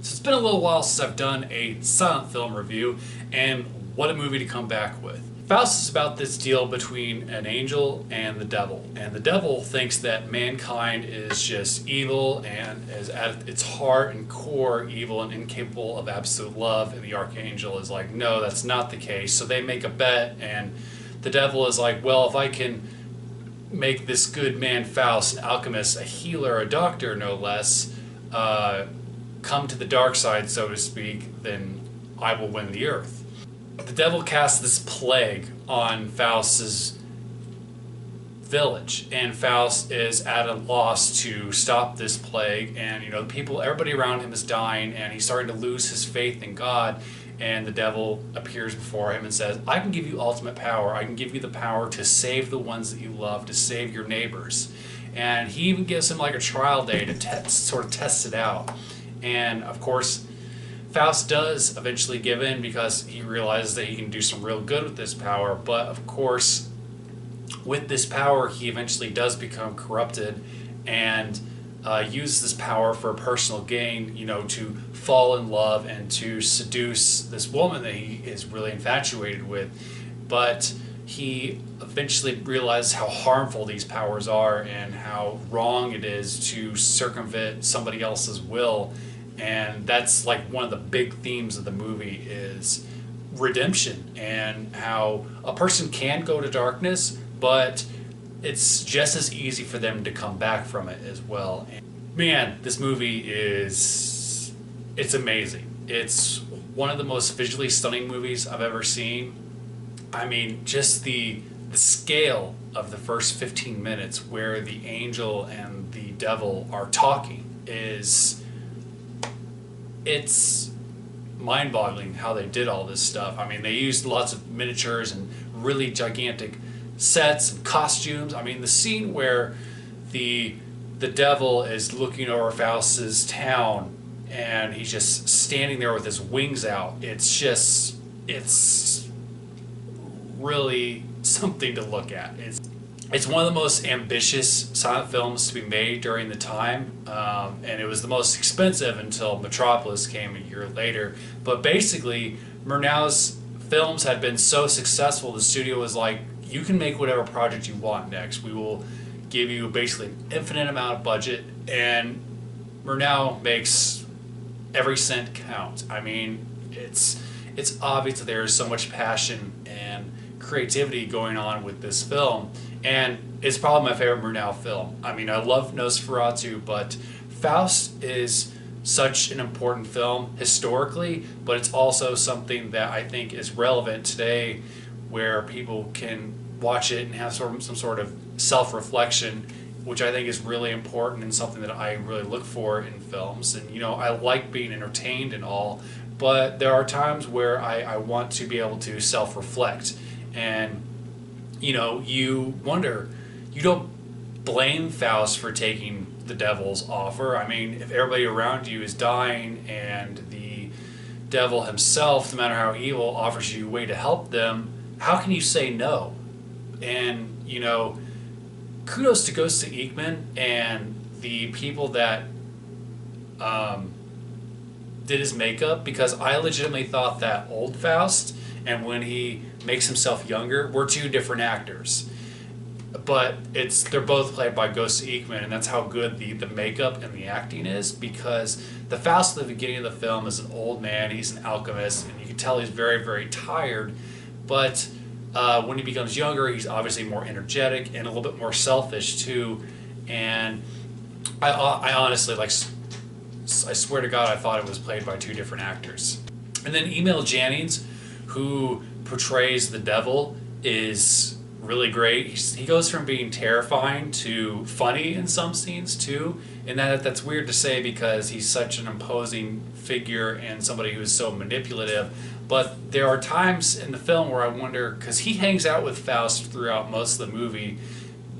So it's been a little while since I've done a silent film review, and what a movie to come back with. Faust is about this deal between an angel and the devil. And the devil thinks that mankind is just evil and is at its heart and core evil and incapable of absolute love. And the archangel is like, no, that's not the case. So they make a bet, and the devil is like, well, if I can make this good man Faust, an alchemist, a healer, a doctor, no less, come to the dark side, so to speak, then I will win the earth. The devil casts this plague on Faust's village, and Faust is at a loss to stop this plague. And everybody around him is dying, and he's starting to lose his faith in God. And the devil appears before him and says, I can give you ultimate power. I can give you the power to save the ones that you love, to save your neighbors. And he even gives him like a trial day to sort of test it out. And of course, Faust does eventually give in because he realizes that he can do some real good with this power. But of course, with this power, he eventually does become corrupted and uses this power for personal gain, to fall in love and to seduce this woman that he is really infatuated with. But he eventually realizes how harmful these powers are and how wrong it is to circumvent somebody else's will. And that's like one of the big themes of the movie is redemption, and how a person can go to darkness, but it's just as easy for them to come back from it as well. And man, this movie it's amazing. It's one of the most visually stunning movies I've ever seen. I mean, just the scale of the first 15 minutes where the angel and the devil are talking it's mind-boggling how they did all this stuff. I mean, they used lots of miniatures and really gigantic sets and costumes. I mean, the scene where the devil is looking over Faust's town and he's just standing there with his wings out. It's really something to look at. It's one of the most ambitious silent films to be made during the time, and it was the most expensive until Metropolis came a year later. But basically, Murnau's films had been so successful, the studio was like, you can make whatever project you want next. We will give you basically an infinite amount of budget, and Murnau makes every cent count. I mean, it's obvious that there is so much passion and creativity going on with this film. And it's probably my favorite Murnau film. I mean, I love Nosferatu, but Faust is such an important film historically, but it's also something that I think is relevant today, where people can watch it and have some sort of self-reflection, which I think is really important and something that I really look for in films. And, I like being entertained and all, but there are times where I want to be able to self-reflect. And you wonder, you don't blame Faust for taking the devil's offer. I mean, if everybody around you is dying and the devil himself, no matter how evil, offers you a way to help them, how can you say no? And, kudos to Ghost of Ekman and the people that did his makeup, because I legitimately thought that old Faust and when he makes himself younger were two different actors. But they're both played by Ghost of Ekman, and that's how good the makeup and the acting is, because the Faust at the beginning of the film is an old man, he's an alchemist, and you can tell he's very, very tired. But when he becomes younger, he's obviously more energetic and a little bit more selfish too. And I honestly, I swear to God, I thought it was played by two different actors. And then Emil Jannings, who portrays the devil, is really great. He goes from being terrifying to funny in some scenes too, and that's weird to say because he's such an imposing figure and somebody who's so manipulative. But there are times in the film where I wonder, because he hangs out with Faust throughout most of the movie,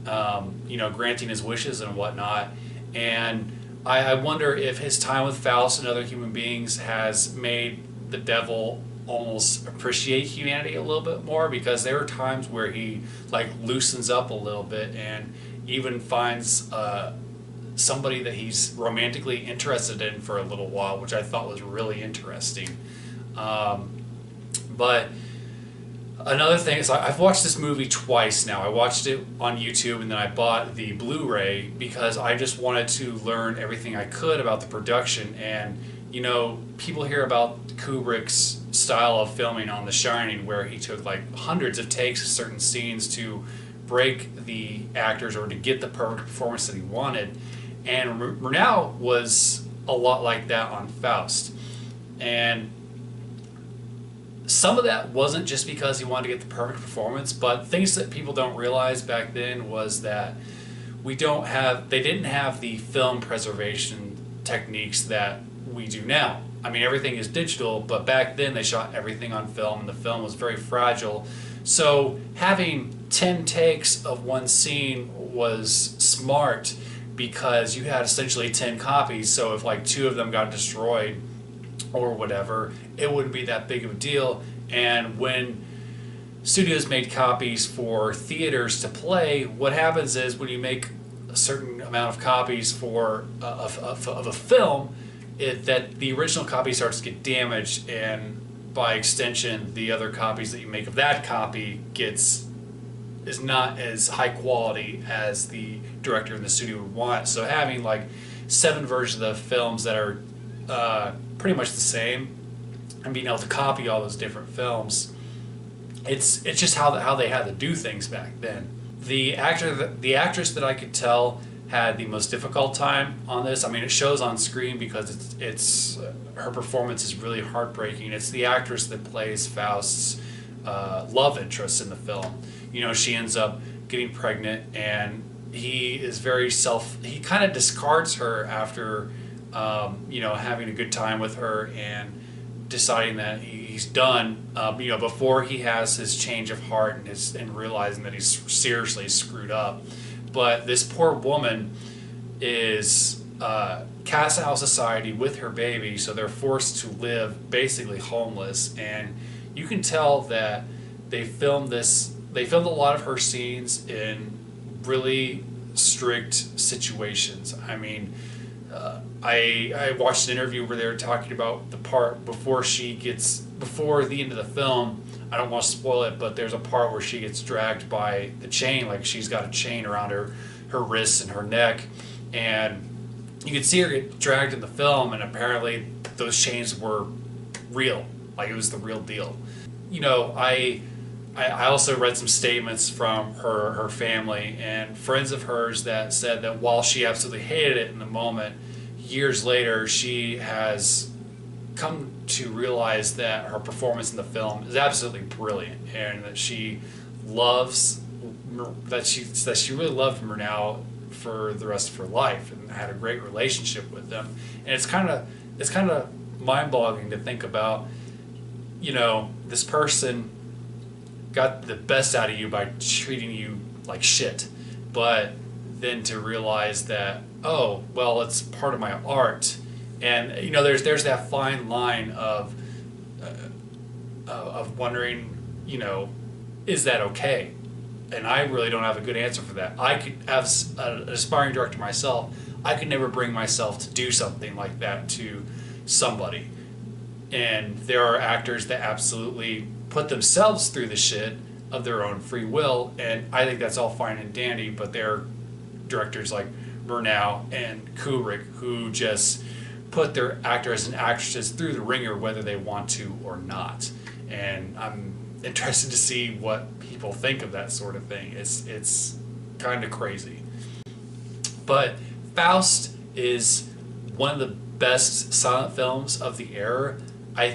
granting his wishes and whatnot, and I wonder if his time with Faust and other human beings has made the devil almost appreciate humanity a little bit more, because there are times where he loosens up a little bit and even finds somebody that he's romantically interested in for a little while, which I thought was really interesting. But another thing is I've watched this movie twice now. I watched it on YouTube and then I bought the Blu-ray because I just wanted to learn everything I could about the production. And, you know, people hear about Kubrick's style of filming on The Shining, where he took like hundreds of takes of certain scenes to break the actors or to get the perfect performance that he wanted. And Murnau was a lot like that on Faust. And some of that wasn't just because he wanted to get the perfect performance, but things that people don't realize back then was that they didn't have the film preservation techniques that we do now. I mean, everything is digital, but back then they shot everything on film and the film was very fragile. So having 10 takes of one scene was smart because you had essentially 10 copies. So if like 2 of them got destroyed or whatever, it wouldn't be that big of a deal. And when studios made copies for theaters to play, what happens is when you make a certain amount of copies for of a film, that the original copy starts to get damaged, and by extension, the other copies that you make of that copy is not as high quality as the director and the studio would want. So having like 7 versions of the films that are pretty much the same, and being able to copy all those different films, it's just how they had to do things back then. The actress that I could tell had the most difficult time on this. I mean, it shows on screen because it's her performance is really heartbreaking. It's the actress that plays Faust's love interest in the film. You know, she ends up getting pregnant, and he kind of discards her after having a good time with her and deciding that he's done, before he has his change of heart and realizing that he's seriously screwed up. But this poor woman is cast out of society with her baby, so they're forced to live basically homeless. And you can tell that they filmed a lot of her scenes in really strict situations. I mean, I watched an interview where they were talking about the part before the end of the film. I don't want to spoil it, but there's a part where she gets dragged by the chain, like she's got a chain around her wrists and her neck, and you can see her get dragged in the film, and apparently those chains were real, like it was the real deal. You know, I also read some statements from her family and friends of hers that said that while she absolutely hated it in the moment, years later she has come to realize that her performance in the film is absolutely brilliant, and that she really loved Murnau for the rest of her life and had a great relationship with them. And it's kind of mind-boggling to think about, you know, this person got the best out of you by treating you like shit, but then to realize that, oh, well, it's part of my art. And you know, there's that fine line of wondering, you know, is that okay? And I really don't have a good answer for that. I could, as an aspiring director myself, I could never bring myself to do something like that to somebody. And there are actors that absolutely put themselves through the shit of their own free will, and I think that's all fine and dandy, but there are directors like Murnau and Kubrick who just put their actors and actresses through the ringer whether they want to or not. And I'm interested to see what people think of that sort of thing. It's kind of crazy. But Faust is one of the best silent films of the era. I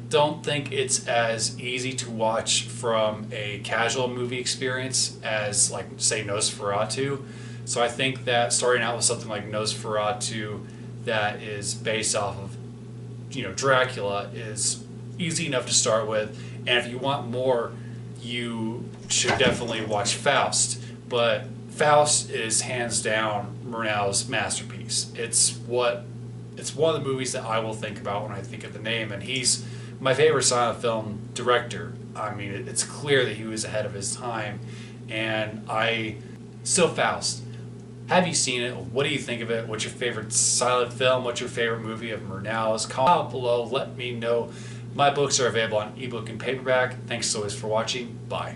don't think it's as easy to watch from a casual movie experience as, like, say, Nosferatu. So I think that starting out with something like Nosferatu that is based off of, you know, Dracula is easy enough to start with. And if you want more, you should definitely watch Faust. But Faust is hands down Murnau's masterpiece. It's one of the movies that I will think about when I think of the name, and he's my favorite silent film director. I mean, it's clear that he was ahead of his time, and Faust. Have you seen it? What do you think of it? What's your favorite silent film? What's your favorite movie of Murnau's? Comment below. Let me know. My books are available on ebook and paperback. Thanks as always for watching. Bye.